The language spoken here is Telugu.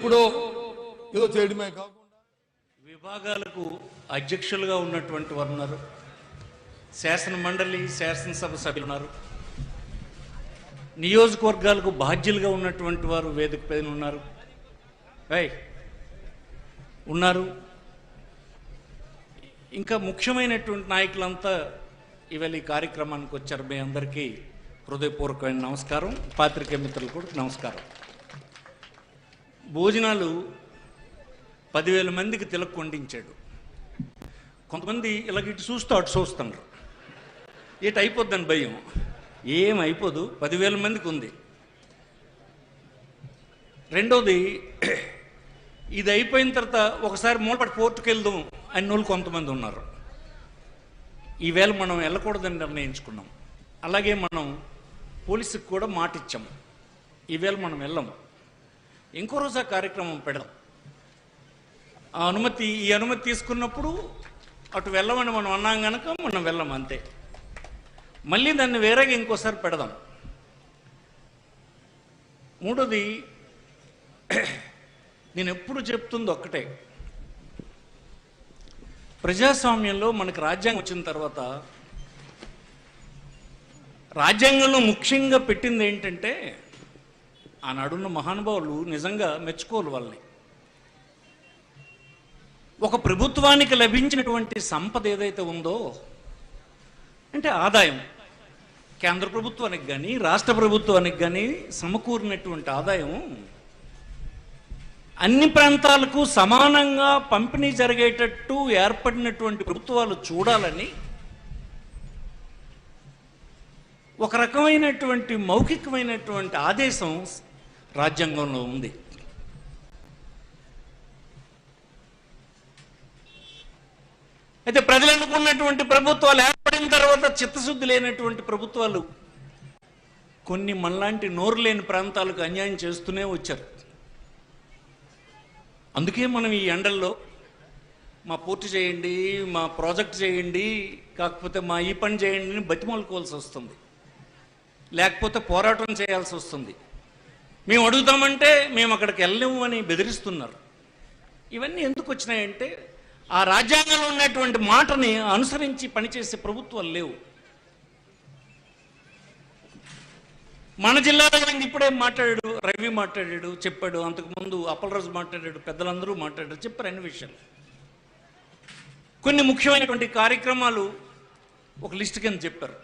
ఇప్పుడు ఏదో చేయడమే కాకుండా విభాగాలకు అధ్యక్షులుగా ఉన్నటువంటి వారు ఉన్నారు, శాసన మండలి శాసనసభ సభ్యులు ఉన్నారు, నియోజకవర్గాలకు బాధ్యులుగా ఉన్నటువంటి వారు వేదిక పైన ఉన్నారు ఉన్నారు ఇంకా ముఖ్యమైనటువంటి నాయకులంతా ఇవాళ ఈ కార్యక్రమానికి వచ్చారు. మీ అందరికీ హృదయపూర్వకమైన నమస్కారం. పాత్రికేయ మిత్రులు కూడా నమస్కారం. భోజనాలు 10,000 మందికి తిలక్ వండించాడు. కొంతమంది ఇలాగ ఇటు చూస్తూ అటు చూస్తున్నారు, ఇటు అయిపోద్దని భయం. ఏమైపోదు, 10,000 మందికి ఉంది. రెండోది, ఇది అయిపోయిన తర్వాత ఒకసారి మూలపట్టి పోర్టుకు వెళ్దాం అన్ని వాళ్ళు కొంతమంది ఉన్నారు. ఈవేళ మనం వెళ్ళకూడదని నిర్ణయించుకున్నాం. అలాగే మనం పోలీసుకి కూడా మాట ఇచ్చాము, ఈవేళ మనం వెళ్ళము, ఇంకో రోజు ఆ కార్యక్రమం పెడదాం. ఈ అనుమతి తీసుకున్నప్పుడు అటు వెళ్ళమని మనం అన్నాం కనుక మనం వెళ్ళం, అంతే. మళ్ళీ దాన్ని వేరేగా ఇంకోసారి పెడదాం. మూడోది, నేను ఎప్పుడు చెప్తుంది ఒక్కటే, ప్రజాస్వామ్యంలో మనకు రాజ్యాంగం వచ్చిన తర్వాత రాజ్యాంగంలో ముఖ్యంగా పెట్టింది ఏంటంటే, ఆనాడున్న మహానుభావులు నిజంగా మెచ్చుకోవాలి వాళ్ళని. ఒక ప్రభుత్వానికి లభించినటువంటి సంపద ఏదైతే ఉందో అంటే ఆదాయం, కేంద్ర ప్రభుత్వానికి కానీ రాష్ట్ర ప్రభుత్వానికి కానీ సమకూరినటువంటి ఆదాయం అన్ని ప్రాంతాలకు సమానంగా పంపిణీ జరిగేటట్టు ఏర్పడినటువంటి ప్రభుత్వాలు చూడాలని ఒక రకమైనటువంటి మౌఖికమైనటువంటి ఆదేశం రాజ్యాంగంలో ఉంది. అయితే ప్రజలు అనుకున్నటువంటి ప్రభుత్వాలు ఏర్పడిన తర్వాత చిత్తశుద్ధి లేనటువంటి ప్రభుత్వాలు కొన్ని మనలాంటి నోరు లేని ప్రాంతాలకు అన్యాయం చేస్తూనే వచ్చారు. అందుకే మనం ఈ ఎండల్లో మా పోర్టు చేయండి, మా ప్రాజెక్ట్ చేయండి, కాకపోతే మా ఈ పని చేయండి అని బతిమాలుకోవాల్సి వస్తుంది, లేకపోతే పోరాటం చేయాల్సి వస్తుంది. మేము అడుగుతామంటే మేము అక్కడికి వెళ్ళలేము అని బెదిరిస్తున్నారు. ఇవన్నీ ఎందుకు వచ్చినాయంటే, ఆ రాజ్యాంగంలో ఉన్నటువంటి మాటని అనుసరించి పనిచేసే ప్రభుత్వాలు లేవు. మన జిల్లాలో ఇప్పుడే మాట్లాడాడు, రవి మాట్లాడాడు, చెప్పాడు, అంతకుముందు అప్పలరాజు మాట్లాడాడు, పెద్దలందరూ మాట్లాడారు, చెప్పారు అన్ని విషయాలు. కొన్ని ముఖ్యమైనటువంటి కార్యక్రమాలు ఒక లిస్ట్ కింద చెప్పారు.